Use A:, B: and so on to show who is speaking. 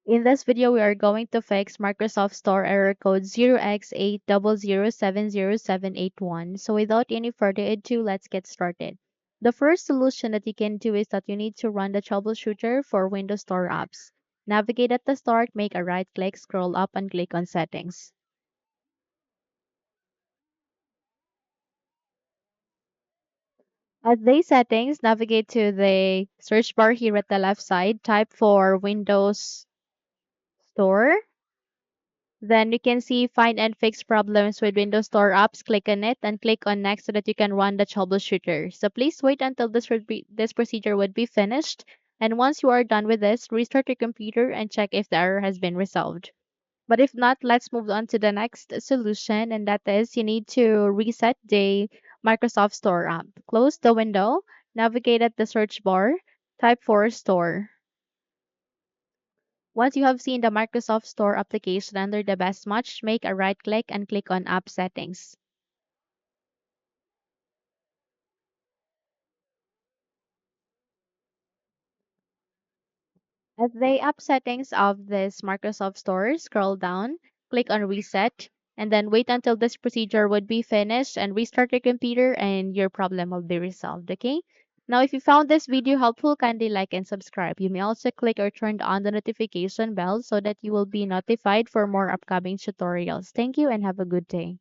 A: In this video, we are going to fix Microsoft Store error code 0x80070781. So without any further ado, let's get started. The first solution that you can do is that you need to run the troubleshooter for Windows Store apps. Navigate at the start, make a right click, scroll up and click on settings. At the settings, navigate to the search bar here at the left side, type for Windows Store. Then you can see find and fix problems with Windows Store apps. Click on it and click on next so that you can run the troubleshooter. So please wait until this procedure would be finished. And once you are done with this, restart your computer and check if the error has been resolved. But if not, let's move on to the next solution, and that is you need to reset the Microsoft Store app. Close the window, navigate at the search bar, type for Store. Once you have seen the Microsoft Store application under the best match, make a right click and click on App Settings. At the app settings of this Microsoft Store, scroll down, click on Reset, and then wait until this procedure would be finished and restart your computer and your problem will be resolved, okay? Now, if you found this video helpful, kindly like and subscribe. You may also click or turn on the notification bell so that you will be notified for more upcoming tutorials. Thank you and have a good day.